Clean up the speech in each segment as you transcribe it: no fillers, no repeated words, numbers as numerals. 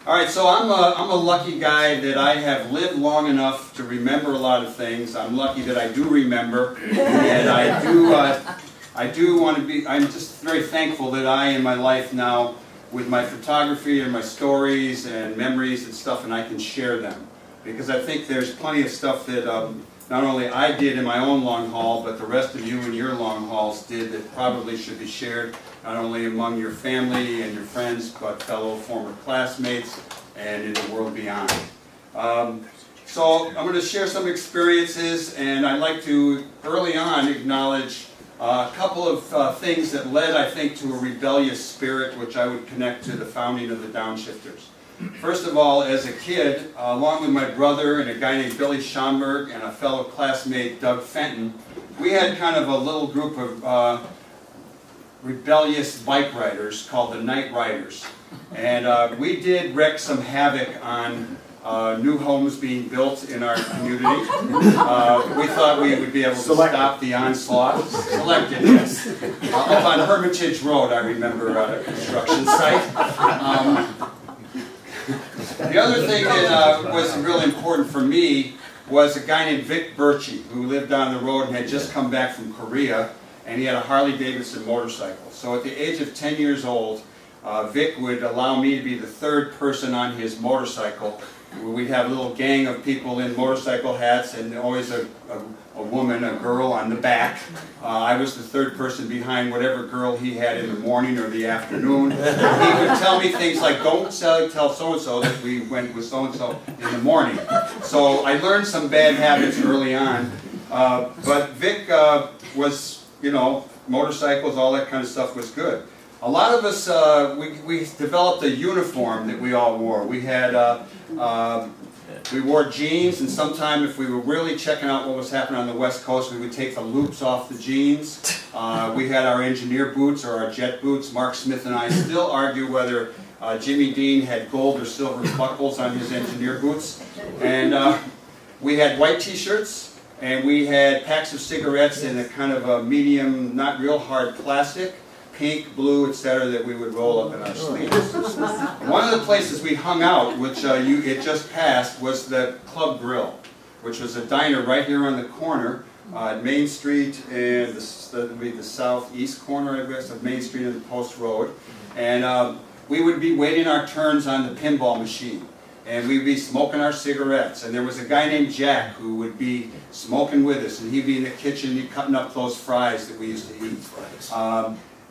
All right, so I'm a lucky guy that I have lived long enough to remember a lot of things. I'm lucky that I do remember, and I do want to be. I'm just very thankful that I, in my life now, with my photography and my stories and memories and stuff, and I can share them, because I think there's plenty of stuff that not only I did in my own long haul, but the rest of you in your long hauls did that probably should be shared, not only among your family and your friends, but fellow former classmates and in the world beyond. So I'm going to share some experiences, and I'd like to early on acknowledge a couple of things that led, I think, to a rebellious spirit, which I would connect to the founding of the Downshifters. First of all, as a kid, along with my brother and a guy named Billy Schomburg and a fellow classmate, Doug Fenton, we had kind of a little group of rebellious bike riders called the Night Riders. And we did wreak some havoc on new homes being built in our community. We thought we would be able to stop the onslaught. Selected, yes. Up on Hermitage Road, I remember, a construction site. The other thing that was really important for me was a guy named Vic Birchie, who lived down the road and had just come back from Korea, and he had a Harley-Davidson motorcycle. So at the age of 10 years old, Vic would allow me to be the third person on his motorcycle. We'd have a little gang of people in motorcycle hats, and always a woman, a girl on the back. I was the third person behind whatever girl he had in the morning or the afternoon. He would tell me things like, don't tell so-and-so that we went with so-and-so in the morning. So I learned some bad habits early on. But Vic was, you know, motorcycles, all that kind of stuff was good. A lot of us, we developed a uniform that we all wore. We had, we wore jeans, and sometime if we were really checking out what was happening on the West Coast, we would take the loops off the jeans. We had our engineer boots or our jet boots. Mark Smith and I still argue whether Jimmy Dean had gold or silver buckles on his engineer boots. And we had white t-shirts, and we had packs of cigarettes in a kind of a medium, not real hard plastic. Pink, blue, etc., that we would roll up in our sleeves. One of the places we hung out, which it just passed, was the Club Grill, which was a diner right here on the corner at Main Street and that would be the southeast corner, I guess, of Main Street and the Post Road. And we would be waiting our turns on the pinball machine, and we'd be smoking our cigarettes. And there was a guy named Jack who would be smoking with us, and he'd be in the kitchen, he'd cutting up those fries that we used to eat.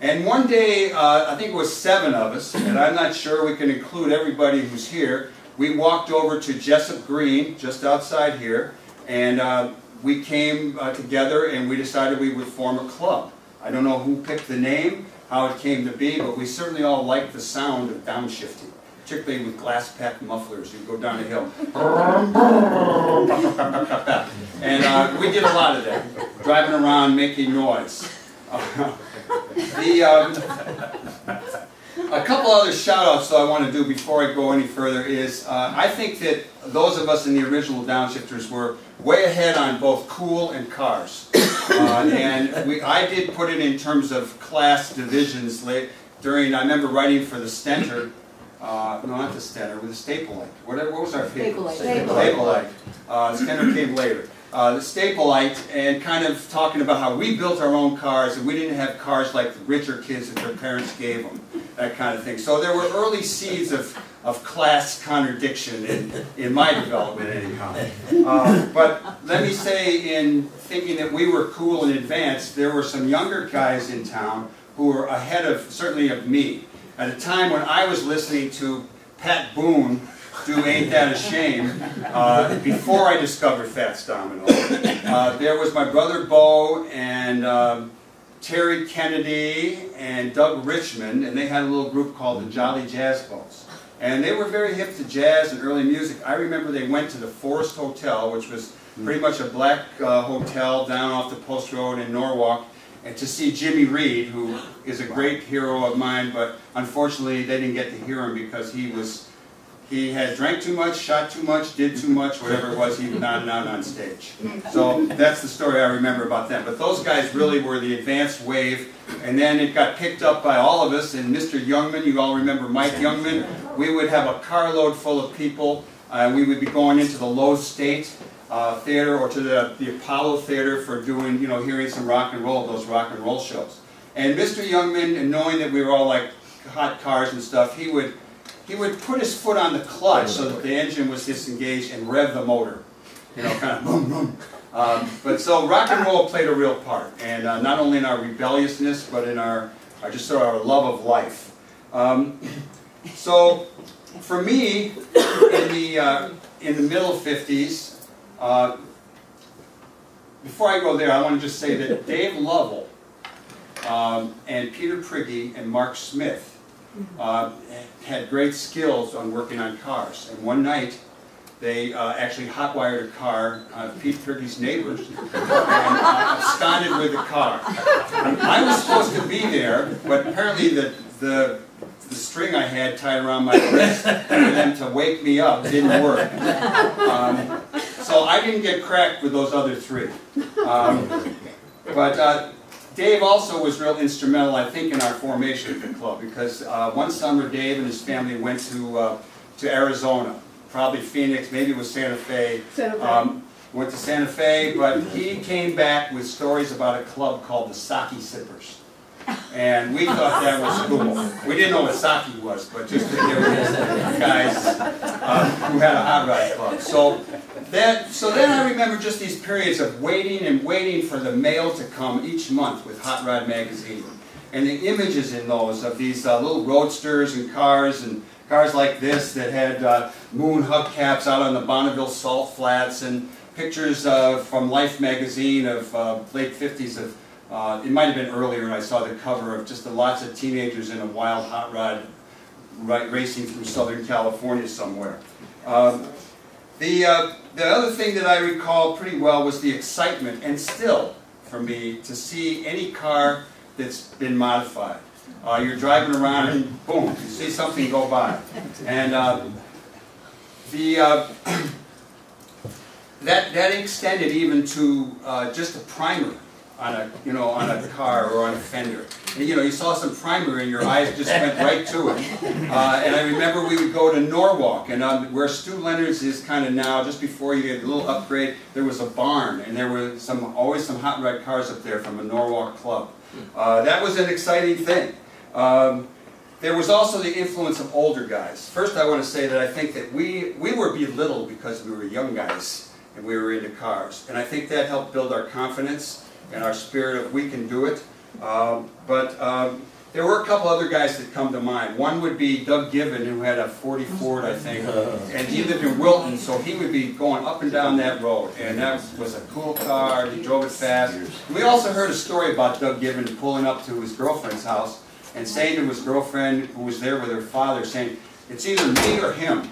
And one day, I think it was 7 of us, and I'm not sure we can include everybody who's here, we walked over to Jessup Green, just outside here, and we came together and we decided we would form a club. I don't know who picked the name, how it came to be, but we certainly all liked the sound of downshifting, particularly with glass-packed mufflers. You go down a hill. And we did a lot of that, driving around making noise. A couple other shout-outs that I want to do before I go any further is I think that those of us in the original Downshifters were way ahead on both cool and cars. I did put it in terms of class divisions I remember writing for the Stenter, no, not the Stenter, with the Staplite. What was our favorite? Staplite. Stenter came later. The Staplite, and kind of talking about how we built our own cars, and we didn't have cars like the richer kids that their parents gave them, that kind of thing. So there were early seeds of class contradiction in my development anyhow. But let me say, in thinking that we were cool and advanced, there were some younger guys in town who were ahead of, certainly of me. At a time when I was listening to Pat Boone do Ain't That a Shame, before I discovered Fats Domino. There was my brother Bo and Terry Kennedy and Doug Richmond, and they had a little group called the Jolly Jazz Boys. And they were very hip to jazz and early music. I remember they went to the Forest Hotel, which was pretty much a black hotel down off the Post Road in Norwalk, and to see Jimmy Reed, who is a great hero of mine, but unfortunately they didn't get to hear him because he he had drank too much, shot too much, did too much, whatever it was, he was nodding out on stage. So that's the story I remember about them. But those guys really were the advanced wave, and then it got picked up by all of us, and Mr. Youngman, you all remember Mike Youngman, we would have a carload full of people. We would be going into the Lowe's State Theater or to the Apollo Theater for doing, you know, hearing some rock and roll, those rock and roll shows. And Mr. Youngman, and knowing that we were all like hot cars and stuff, he would put his foot on the clutch so that the engine was disengaged and rev the motor. You know, kind of boom, boom. But so rock and roll played a real part, and not only in our rebelliousness, but in our just sort of our love of life. So for me, in the middle 50s, before I go there, I want to just say that Dave Lovell and Peter Prigge and Mark Smith had great skills on working on cars. And one night, they actually hot-wired a car, Pete Prigge's neighbors, and absconded with the car. I was supposed to be there, but apparently the string I had tied around my wrist for them to wake me up didn't work. So I didn't get cracked with those other three. But Dave also was real instrumental, I think, in our formation of the club, because one summer Dave and his family went to Arizona, probably Phoenix, maybe it was Santa Fe. Went to Santa Fe, but he came back with stories about a club called the Sake Sippers. And we thought that was cool. We didn't know what sake was, but just that there were guys who had a hot rod club. So then I remember just these periods of waiting and waiting for the mail to come each month with Hot Rod magazine. And the images in those of these little roadsters and cars like this that had moon hubcaps out on the Bonneville Salt Flats, and pictures from Life magazine of late 50s of it might have been earlier, and I saw the cover of just lots of teenagers in a wild hot rod racing through Southern California somewhere. The other thing that I recall pretty well was the excitement, and still, for me, to see any car that's been modified. You're driving around and boom, you see something go by. And that extended even to just a primer on a car or on a fender. And, you saw some primer and your eyes just went right to it. And I remember we would go to Norwalk, and where Stu Leonard's is kind of now, just before you get a little upgrade, there was a barn, and there were always some hot rod cars up there from a Norwalk club. That was an exciting thing. There was also the influence of older guys. First, I want to say that I think that we were belittled because we were young guys and we were into cars. And I think that helped build our confidence and our spirit of we can do it. But there were a couple other guys that come to mind. One would be Doug Gibbon, who had a 40 Ford, I think, and he lived in Wilton, so he would be going up and down that road, and that was a cool car. He drove it fast. We also heard a story about Doug Gibbon pulling up to his girlfriend's house and saying to his girlfriend, who was there with her father, saying, "It's either me or him."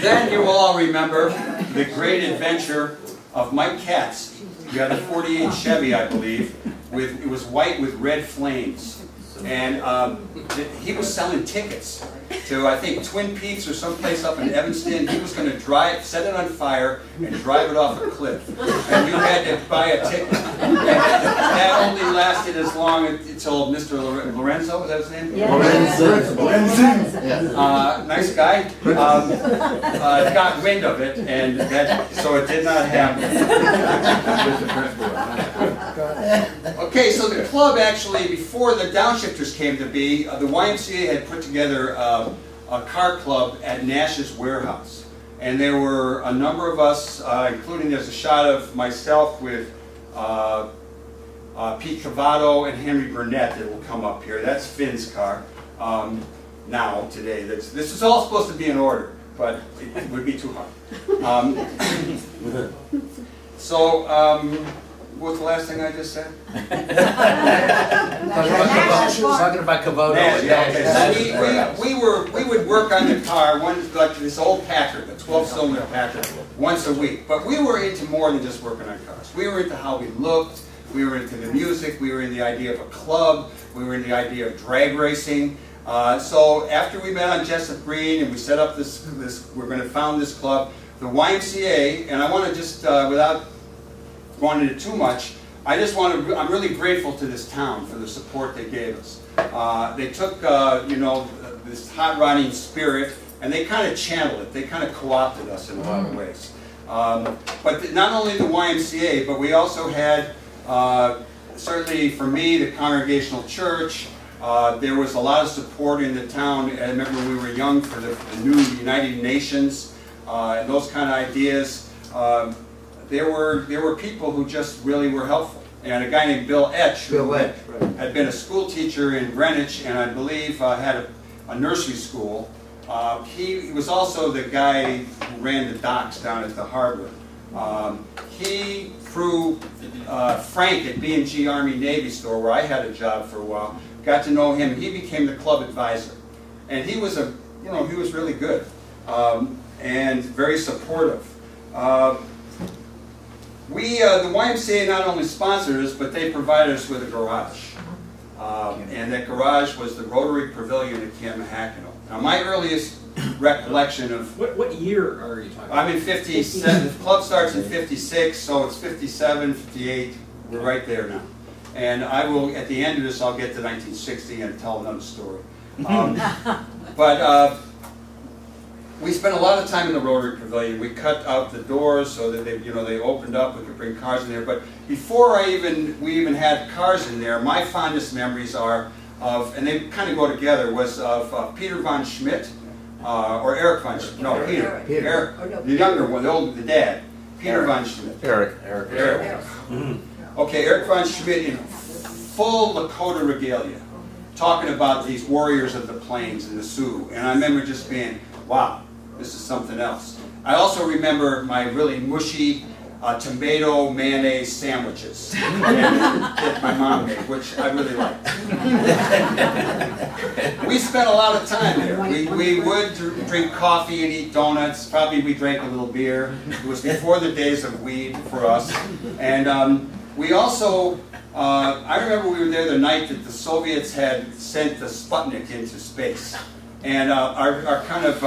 Then you will all remember the great adventure of Mike Katz. He had a 48 Chevy, I believe, it was white with red flames. And he was selling tickets to, I think, Twin Peaks or someplace up in Evanston. He was going to set it on fire and drive it off a cliff. And you had to buy a ticket. And that only lasted as long until Mr. Lorenzo, was that his name? Yeah. Lorenzo. Nice guy. Got wind of it, and so it did not happen. Okay, so the club actually, before the Downshifters came to be, the YMCA had put together a car club at Nash's warehouse. And there were a number of us, including there's a shot of myself with Pete Cavato and Henry Burnett that will come up here. That's Finn's car now, today. This is all supposed to be in order, but it would be too hard. What was the last thing I just said? Talking about Cavoto. Yeah, we would work on the car, like this old Packard, the 12-cylinder Packard, once a week. But we were into more than just working on cars. We were into how we looked. we were into the music, we were in the idea of a club, we were in the idea of drag racing. So after we met on Jessup Green and we set up we're going to found this club, the YMCA, and I want to just, without going into too much, I'm really grateful to this town for the support they gave us. They took, you know, this hot rodding spirit, and they kind of channeled it. They kind of co-opted us in a lot of ways. But not only the YMCA, but we also had, certainly for me, the Congregational Church. There was a lot of support in the town. I remember when we were young for the new United Nations and those kind of ideas. There were people who just really were helpful. And a guy named Bill Etch, who had been a school teacher in Greenwich and I believe had a nursery school. He was also the guy who ran the docks down at the harbor. He, through Frank at B&G Army Navy store, where I had a job for a while, got to know him. He became the club advisor, and he was he was really good and very supportive. The YMCA not only sponsored us, but they provided us with a garage. And that garage was the Rotary Pavilion at Camp Mahakino. Now my earliest recollection of... What year are you talking about? I'm in 57. The club starts in 56, so it's 57, 58. We're right there now. And I will, at the end of this, I'll get to 1960 and tell another story. But we spent a lot of time in the Rotary Pavilion. We cut out the doors so that they opened up. We could bring cars in there. But before we even had cars in there, my fondest memories are of, and they kind of go together, was of Peter von Schmidt, or Eric von Schmidt. No, Peter. Eric, the younger one, the dad. Peter von Schmidt. Eric. Okay, Eric von Schmidt in full Lakota regalia, talking about these warriors of the plains and the Sioux. And I remember just being, wow, this is something else. I also remember my really mushy tomato mayonnaise sandwiches that my mom made, which I really liked. We spent a lot of time there. We would drink coffee and eat donuts. Probably we drank a little beer. It was before the days of weed for us. And we also, I remember we were there the night that the Soviets had sent the Sputnik into space. And our kind of,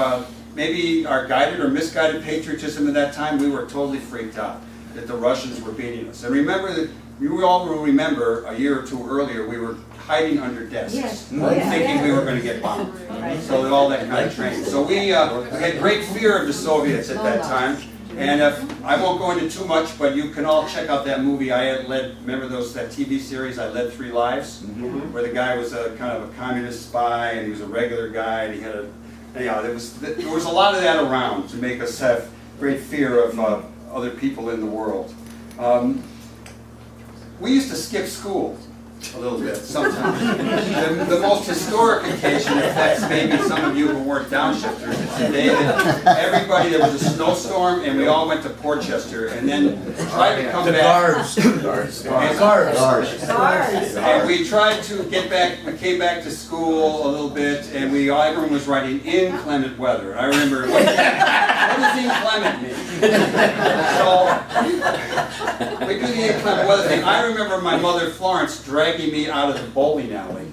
maybe our guided or misguided patriotism at that time, we were totally freaked out that the Russians were beating us. And remember that, you all will remember a year or two earlier, we were hiding under desks, thinking we were going to get bombed. So that all that kind of training. So we had great fear of the Soviets at that time. And I won't go into too much, but you can all check out that movie. I had led, remember that TV series, I Led 3 Lives? Where the guy was a kind of a communist spy, and he was a regular guy, and he had anyhow, there was a lot of that around to make us have great fear of other people in the world. We used to skip school a little bit sometimes. The most historic occasion, if that's maybe some of you who weren't downshifters, it's the day that there was a snowstorm and we all went to Portchester and then tried to come back. And we tried to get back, we came back to school a little bit and everyone was writing inclement weather. And I remember, what does inclement mean? So, we do the inclement weather thing. I remember my mother Florence dragging me out of the bowling alley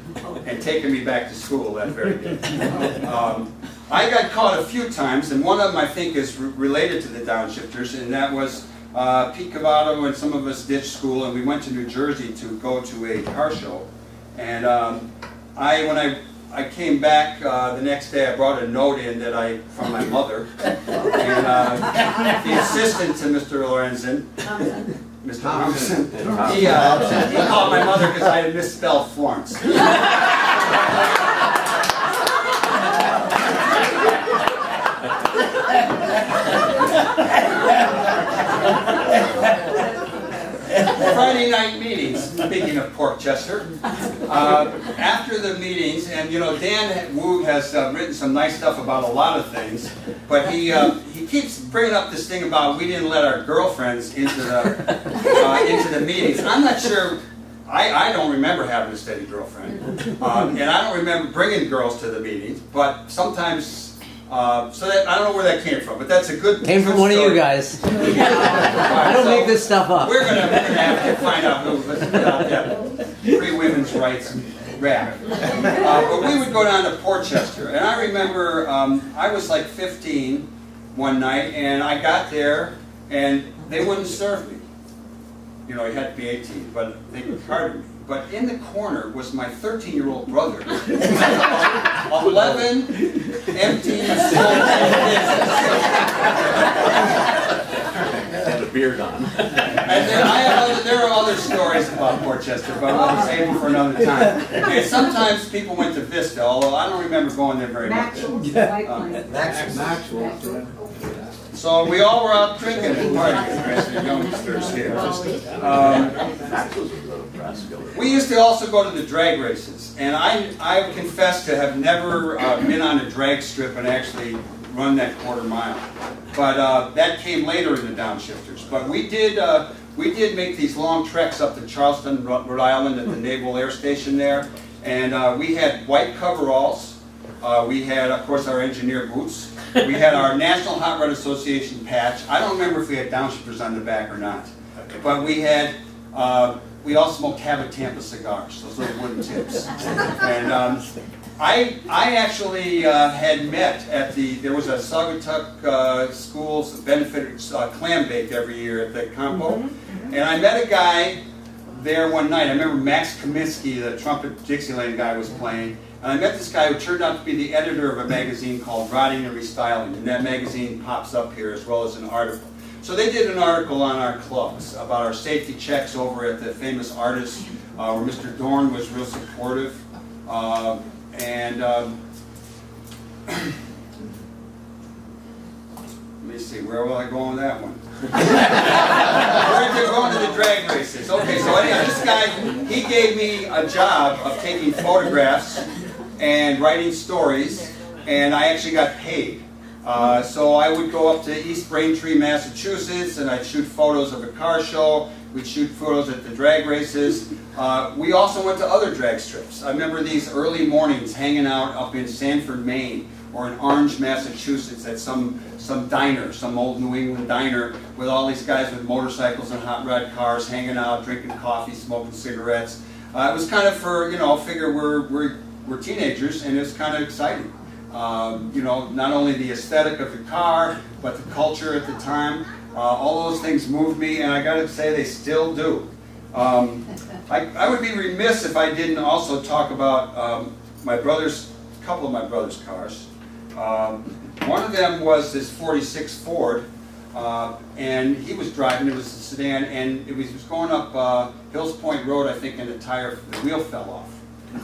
and taking me back to school that very day. I got caught a few times, and one of them I think is related to the Downshifters, and that was Pete Cavato and some of us ditched school and we went to New Jersey to go to a car show. And when I came back the next day, I brought a note in from my mother, and the assistant to Mr. Lorenzen, Mr. Thompson, he called my mother because I had misspelled Florence. Friday night meetings, speaking of Portchester, after the meetings, and Dan Wu has written some nice stuff about a lot of things, but he keeps bringing up this thing about we didn't let our girlfriends into the meetings. I'm not sure, I don't remember having a steady girlfriend, and I don't remember bringing girls to the meetings, but sometimes So that, I don't know where that came from, but that's a good Came from good one story. of you guys. I don't make this stuff up. We're gonna have to find out who put out that free women's rights rap. But we would go down to Portchester, and I remember I was like 15 one night, and I got there, and they wouldn't serve me. You know, you had to be 18, but they carded me. But in the corner was my 13-year-old brother. 11 empty Had a beard on. And there are other stories about Portchester, but we'll save them for another time. And sometimes people went to Vista, although I don't remember going there very much. Maxwell. So we all were out drinking and partying, the youngsters here. We used to also go to the drag races, and I confess to have never been on a drag strip and actually run that quarter mile. But that came later in the Downshifters. But we did make these long treks up to Charleston, Rhode Island, at the Naval Air Station there, and we had white coveralls. We had, of course, our engineer boots. We had our National Hot Rod Association patch. I don't remember if we had downshifters on the back or not. But we had, we all smoked Habit Tampa cigars, those little wooden tips. And I actually had met at there was a Saugatuck Schools benefit clam bake every year at the Compo. And I met a guy there one night. I remember Max Kaminsky, the trumpet Dixieland guy, was playing. And I met this guy who turned out to be the editor of a magazine called Rodding and Restyling, and that magazine pops up here as well as an article. So they did an article on our clubs about our safety checks over at the Famous Artist, where Mr. Dorn was real supportive. Let me see, where will I go on that one? We're going to the drag races. Okay, so anyhow, this guy, he gave me a job of taking photographs and writing stories, and I actually got paid. So I would go up to East Braintree, Massachusetts, and I'd shoot photos of a car show. We'd shoot photos at the drag races. We also went to other drag strips. I remember these early mornings hanging out up in Sanford, Maine, or in Orange, Massachusetts, at some diner, some old New England diner, with all these guys with motorcycles and hot rod cars hanging out, drinking coffee, smoking cigarettes. It was kind of for, you know, figure we're teenagers, and it was kind of exciting. You know, not only the aesthetic of the car, but the culture at the time. All those things moved me, and I got to say they still do. I would be remiss if I didn't also talk about a couple of my brother's cars. One of them was this 46 Ford, and he was driving. It was a sedan, and it was going up Hills Point Road, I think, and the wheel fell off.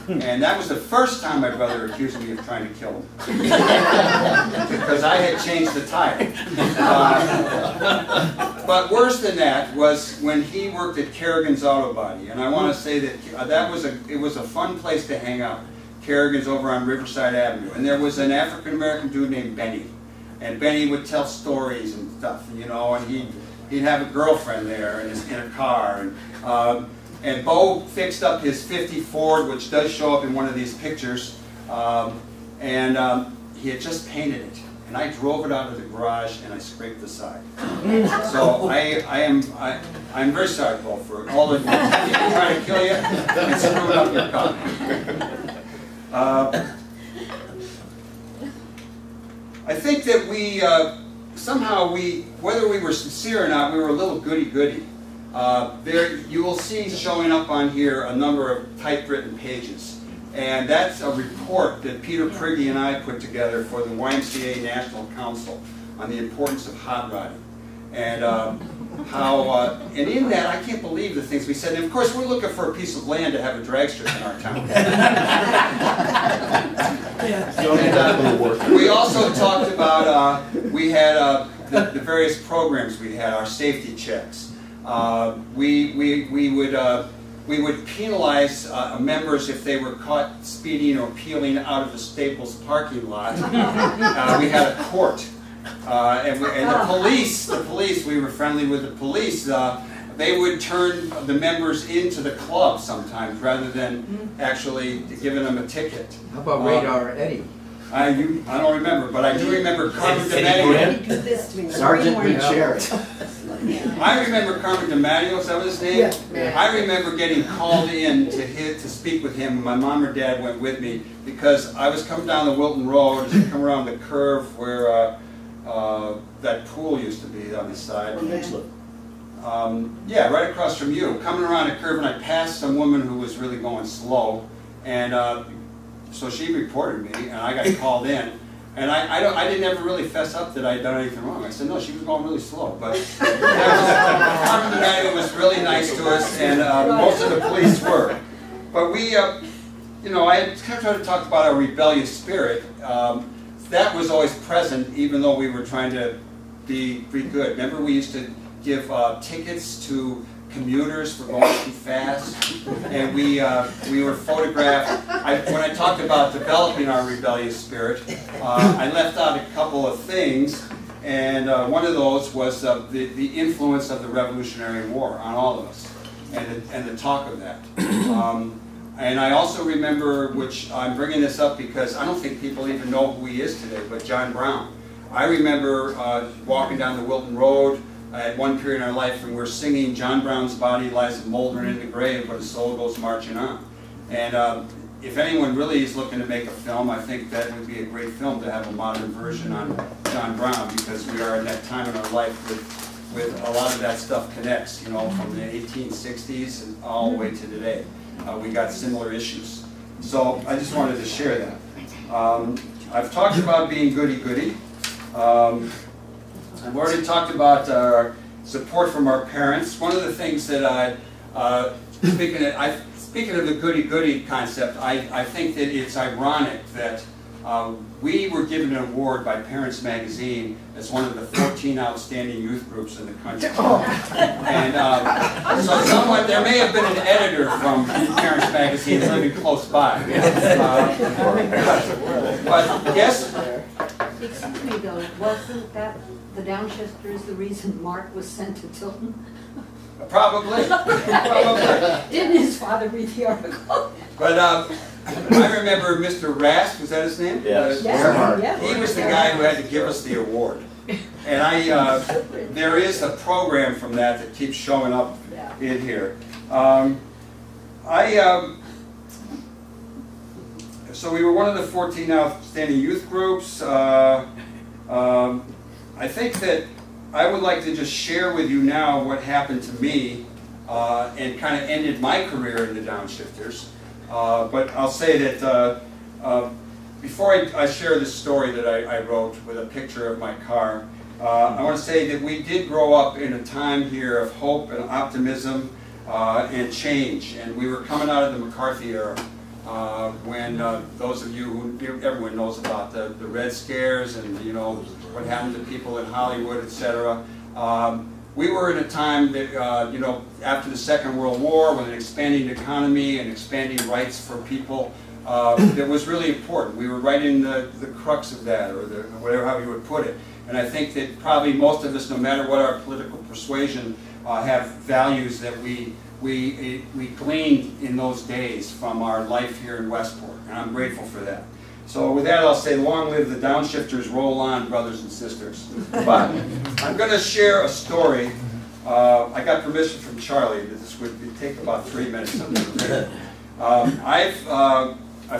And that was the first time my brother accused me of trying to kill him, because I had changed the tire. But worse than that was when he worked at Kerrigan's Auto Body, and I want to say that it was a fun place to hang out. Kerrigan's over on Riverside Avenue, and there was an African-American dude named Benny, and Benny would tell stories and stuff, you know, and he'd have a girlfriend there in a car, and Bo fixed up his 50 Ford, which does show up in one of these pictures, and he had just painted it, and I drove it out of the garage and I scraped the side. So I'm very sorry, Bo, for all the people trying to kill you and screwing up your car. I think that somehow whether we were sincere or not, we were a little goody-goody. You will see showing up on here a number of typewritten pages, and that's a report that Peter Prigge and I put together for the YMCA National Council on the importance of hot rodding, and and in that, I can't believe the things we said. And of course, we're looking for a piece of land to have a drag strip in our town. And, we also talked about we had the various programs we had, our safety checks. We would penalize members if they were caught speeding or peeling out of the Staples parking lot. We had a court. And the police, we were friendly with the police. They would turn the members into the club sometimes rather than actually giving them a ticket. How about Radar Eddie? I don't remember, but I do remember Carmen DiMatteo. Sergeant Cherry. I remember Carmen DiMatteo, is that what his name? Yeah. I remember getting called in to speak with him. My mom or dad went with me because I was coming down the Wilton Road as you come around the curve where that pool used to be on the side. Yeah, right across from you. Coming around a curve, and I passed some woman who was really going slow, and so she reported me, and I got called in. And I didn't ever really fess up that I had done anything wrong. I said, no, she was going really slow. But Carmen DiMatteo was really nice to us, and most of the police were. But we, you know, I kind of tried to talk about our rebellious spirit. That was always present, even though we were trying to be good. Remember, we used to give tickets to commuters for going too fast, and we were photographed. When I talked about developing our rebellious spirit, I left out a couple of things, and one of those was the influence of the Revolutionary War on all of us, and the talk of that. And I also remember, which I'm bringing this up because I don't think people even know who he is today, but John Brown. I remember walking down the Wilton Road at one period in our life, and we're singing "John Brown's body lies moldering in the grave, but his soul goes marching on." And if anyone really is looking to make a film, I think that would be a great film to have a modern version on John Brown, because we are in that time in our life with a lot of that stuff connects, you know, from the 1860s and all the way to today. We got similar issues. So I just wanted to share that. I've talked about being goody-goody. I've already talked about our support from our parents. One of the things that speaking of the goody-goody concept, I think that it's ironic that we were given an award by Parents Magazine as one of the 14 outstanding youth groups in the country. And so someone, there may have been an editor from Parents Magazine living close by. But yes? Excuse me though, wasn't that the Downshifters the reason Mark was sent to Tilton? Probably. Probably. Didn't his father read the article? But I remember Mr. Rask, was that his name? Yes. He was the guy who had to give us the award. And there is a program from that keeps showing up in here. So we were one of the 14 outstanding youth groups. I think that I would like to just share with you now what happened to me and kind of ended my career in the Downshifters. But I'll say that before I share this story that I wrote with a picture of my car, I want to say that we did grow up in a time here of hope and optimism and change. And we were coming out of the McCarthy era when those of you who, everyone knows about the Red Scares and, you know, what happened to people in Hollywood, etc. We were in a time that, you know, after the Second World War, with an expanding economy and expanding rights for people, that was really important. We were right in the crux of that, or whatever how you would put it. And I think that probably most of us, no matter what our political persuasion, have values that we gleaned in those days from our life here in Westport, and I'm grateful for that. So with that, I'll say, long live the Downshifters, roll on, brothers and sisters. But I'm going to share a story. I got permission from Charlie that this would take about 3 minutes. I've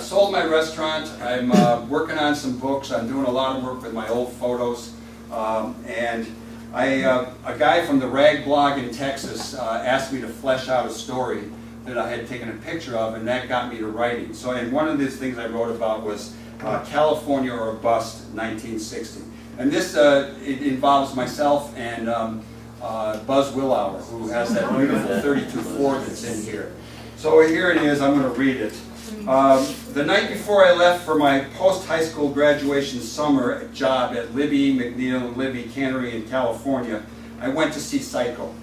sold my restaurant. I'm working on some books. I'm doing a lot of work with my old photos. And a guy from the Rag blog in Texas asked me to flesh out a story that I had taken a picture of, and that got me to writing. So, and one of these things I wrote about was California or Bust, 1960. And this it involves myself and Buzz Willauer, who has that beautiful 32 Ford that's in here. So here it is. I'm going to read it. The night before I left for my post-high school graduation summer job at Libby, McNeil, and Libby Cannery in California, I went to see Psycho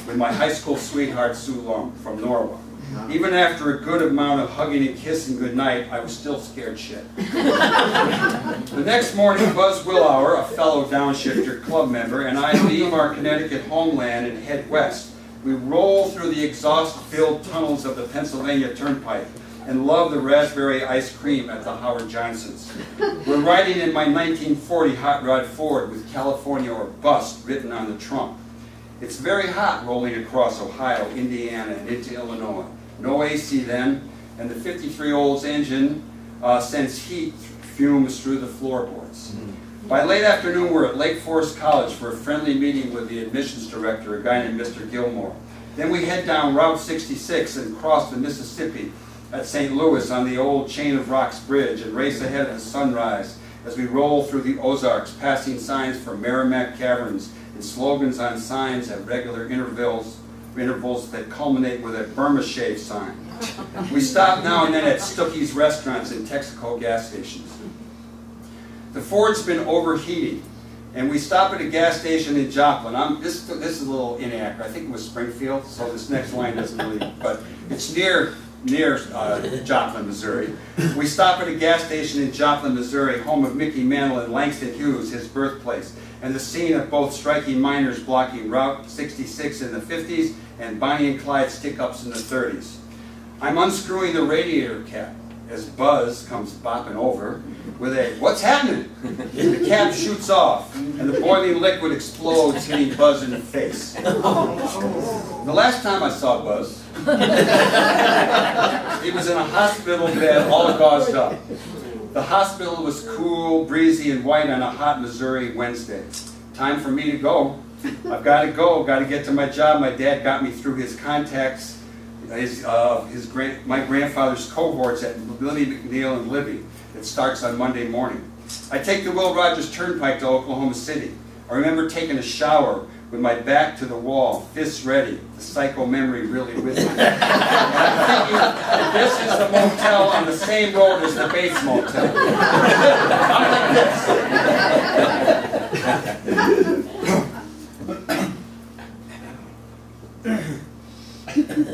with my high school sweetheart Sue Long from Norwalk. Even after a good amount of hugging and kissing goodnight, I was still scared shit. The next morning, Buzz Willauer, a fellow Downshifter club member, and I leave our Connecticut homeland and head west. We roll through the exhaust-filled tunnels of the Pennsylvania Turnpike, and love the raspberry ice cream at the Howard Johnson's. We're riding in my 1940 Hot Rod Ford with California or Bust written on the trunk. It's very hot rolling across Ohio, Indiana, and into Illinois. No AC then, and the 53-year-old's engine sends heat fumes through the floorboards. By late afternoon, we're at Lake Forest College for a friendly meeting with the admissions director, a guy named Mr. Gilmore. Then we head down Route 66 and cross the Mississippi at St. Louis on the old Chain of Rocks Bridge and race ahead at sunrise as we roll through the Ozarks, passing signs for Merrimack Caverns and slogans on signs at regular intervals that culminate with a Burma Shave sign. We stop now and then at Stooky's restaurants and Texaco gas stations. The Ford's been overheating, and we stop at a gas station in Joplin. This is a little inaccurate. I think it was Springfield, so this next line doesn't really, but it's near Joplin, Missouri. We stop at a gas station in Joplin, Missouri, home of Mickey Mantle and Langston Hughes, his birthplace, and the scene of both striking miners blocking Route 66 in the 50s and Bonnie and Clyde stick-ups in the 30s. I'm unscrewing the radiator cap as Buzz comes bopping over with a, "What's happening?" The cap shoots off, and the boiling liquid explodes, hitting Buzz in the face. The last time I saw Buzz, he was in a hospital bed all gauzed up. The hospital was cool, breezy, and white on a hot Missouri Wednesday. Time for me to go. I've got to go, got to get to my job. My dad got me through his contacts, my grandfather's cohorts at Billy McNeil and Libby. It starts on Monday morning. I take the Will Rogers Turnpike to Oklahoma City. I remember taking a shower with my back to the wall, fists ready, the psycho memory really with me. And I'm thinking, this is the motel on the same road as the Bates Motel. I'm like this.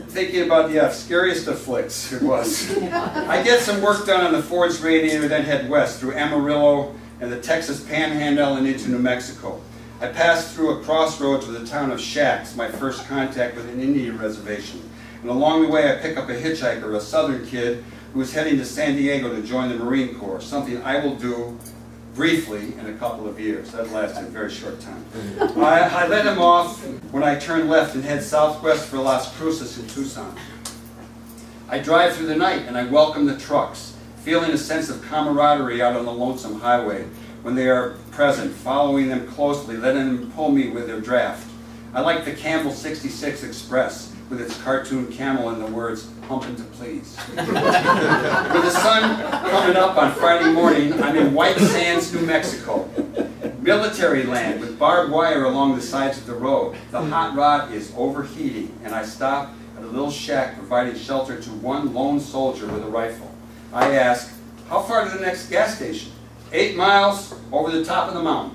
Thinking about the scariest of flicks, it was. I get some work done on the Ford's radiator, then head west through Amarillo and the Texas Panhandle and into New Mexico. I pass through a crossroads with the town of Shacks, my first contact with an Indian reservation. And along the way I pick up a hitchhiker, a southern kid, who is heading to San Diego to join the Marine Corps, something I will do briefly in a couple of years. That lasted a very short time. I let him off when I turn left and head southwest for Las Cruces in Tucson. I drive through the night and I welcome the trucks, feeling a sense of camaraderie out on the lonesome highway when they are present, following them closely, letting them pull me with their draft. I like the Campbell 66 Express with its cartoon camel and the words, "Pumpin' to please." With the sun coming up on Friday morning, I'm in White Sands, New Mexico. Military land with barbed wire along the sides of the road. The hot rod is overheating, and I stop at a little shack providing shelter to one lone soldier with a rifle. I ask, "How far to the next gas station?" 8 miles over the top of the mountain.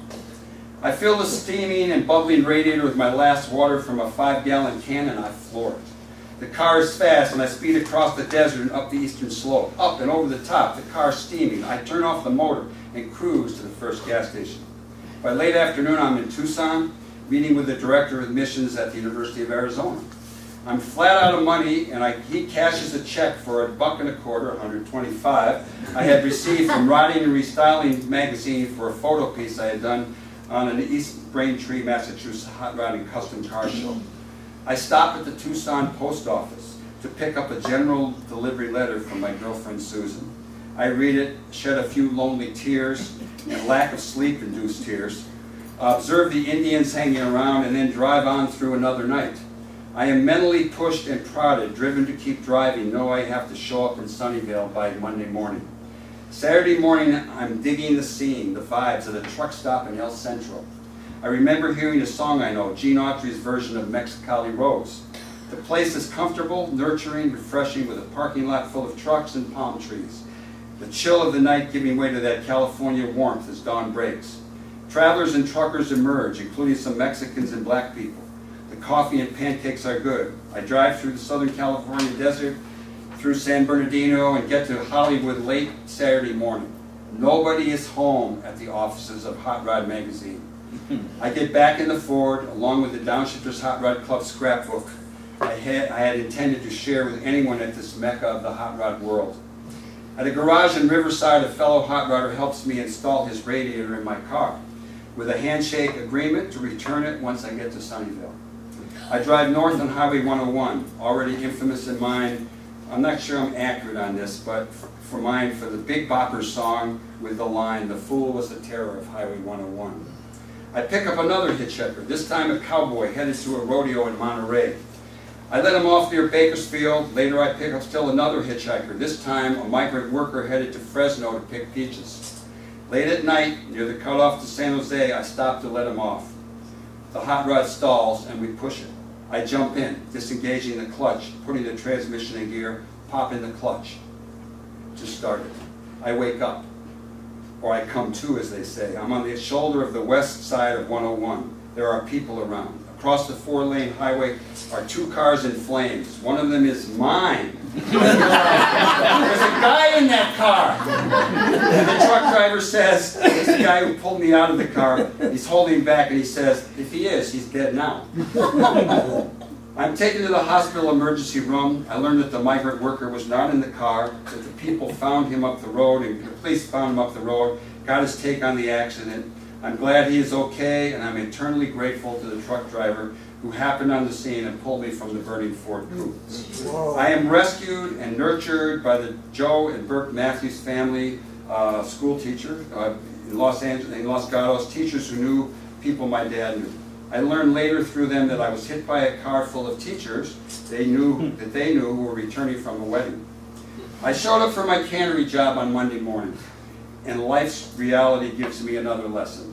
I fill the steaming and bubbling radiator with my last water from a 5-gallon can and I floor it. The car is fast and I speed across the desert and up the eastern slope. Up and over the top, the car steaming. I turn off the motor and cruise to the first gas station. By late afternoon I'm in Tucson, meeting with the director of admissions at the University of Arizona. I'm flat out of money and he cashes a check for $1.25, 125, I had received from Rodding and Restyling magazine for a photo piece I had done on an East Braintree, Massachusetts hot rod and custom car show. I stop at the Tucson post office to pick up a general delivery letter from my girlfriend Susan. I read it, shed a few lonely tears, and lack of sleep induced tears, observe the Indians hanging around, and then drive on through another night. I am mentally pushed and prodded, driven to keep driving, know I have to show up in Sunnyvale by Monday morning. Saturday morning, I'm digging the scene, the vibes of the truck stop in El Centro. I remember hearing a song I know, Gene Autry's version of Mexicali Rose. The place is comfortable, nurturing, refreshing, with a parking lot full of trucks and palm trees. The chill of the night giving way to that California warmth as dawn breaks. Travelers and truckers emerge, including some Mexicans and black people. The coffee and pancakes are good. I drive through the Southern California desert, through San Bernardino, and get to Hollywood late Saturday morning. Nobody is home at the offices of Hot Rod magazine. I get back in the Ford, along with the Downshifters Hot Rod Club scrapbook, I had intended to share with anyone at this mecca of the hot rod world. At a garage in Riverside, a fellow hot rodder helps me install his radiator in my car, with a handshake agreement to return it once I get to Sunnyvale. I drive north on Highway 101, already infamous in mine. I'm not sure I'm accurate on this, but for the Big Bopper song with the line, "The fool was the terror of Highway 101. I pick up another hitchhiker, this time a cowboy headed to a rodeo in Monterey. I let him off near Bakersfield. Later I pick up still another hitchhiker, this time a migrant worker headed to Fresno to pick peaches. Late at night, near the cutoff to San Jose, I stop to let him off. The hot rod stalls and we push it. I jump in, disengaging the clutch, putting the transmission in gear, popping the clutch. Just started. I wake up, or I come to, as they say. I'm on the shoulder of the west side of 101. There are people around. Across the 4-lane highway are 2 cars in flames. One of them is mine. There's a guy in that car. And the truck driver says, it's the guy who pulled me out of the car, he's holding back and he says, if he is, he's dead now. I'm taken to the hospital emergency room. I learned that the migrant worker was not in the car, that the people found him up the road, and the police found him up the road, got his take on the accident. I'm glad he is okay, and I'm eternally grateful to the truck driver who happened on the scene and pulled me from the burning Ford coupe. I am rescued and nurtured by the Joe and Burke Matthews family, school teacher in Los Angeles, in Los Gatos, teachers who knew people my dad knew. I learned later through them that I was hit by a car full of teachers they knew who were returning from a wedding. I showed up for my cannery job on Monday morning, and life's reality gives me another lesson.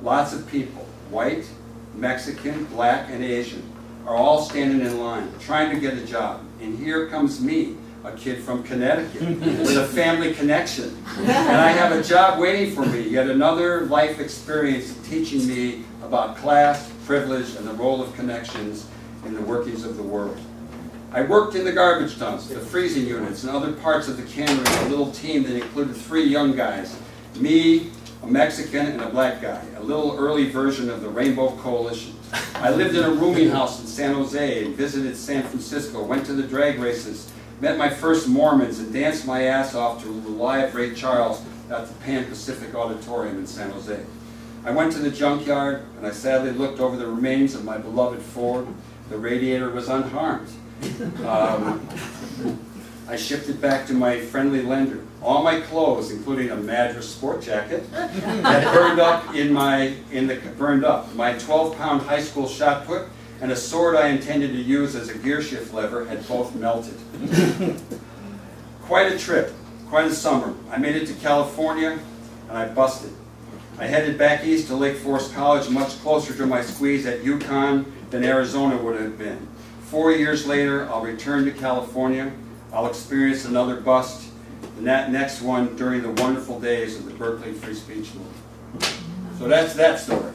Lots of people, white, Mexican, black, and Asian, are all standing in line, trying to get a job. And here comes me, a kid from Connecticut, with a family connection. And I have a job waiting for me, yet another life experience teaching me about class, privilege, and the role of connections in the workings of the world. I worked in the garbage dumps, the freezing units, and other parts of the cannery with a little team that included 3 young guys, me, a Mexican, and a black guy, a little early version of the Rainbow Coalition. I lived in a rooming house in San Jose and visited San Francisco, went to the drag races, met my first Mormons, and danced my ass off to a live Ray Charles at the Pan Pacific Auditorium in San Jose. I went to the junkyard, and I sadly looked over the remains of my beloved Ford. The radiator was unharmed. I shipped it back to my friendly lender. All my clothes, including a Madras sport jacket, had burned up my 12-pound high school shot put, and a sword I intended to use as a gear shift lever had both melted. Quite a trip, quite a summer. I made it to California, and I busted. I headed back east to Lake Forest College, much closer to my squeeze at UConn than Arizona would have been. 4 years later, I'll return to California. I'll experience another bust, and that next one during the wonderful days of the Berkeley Free Speech Movement. So that's that story.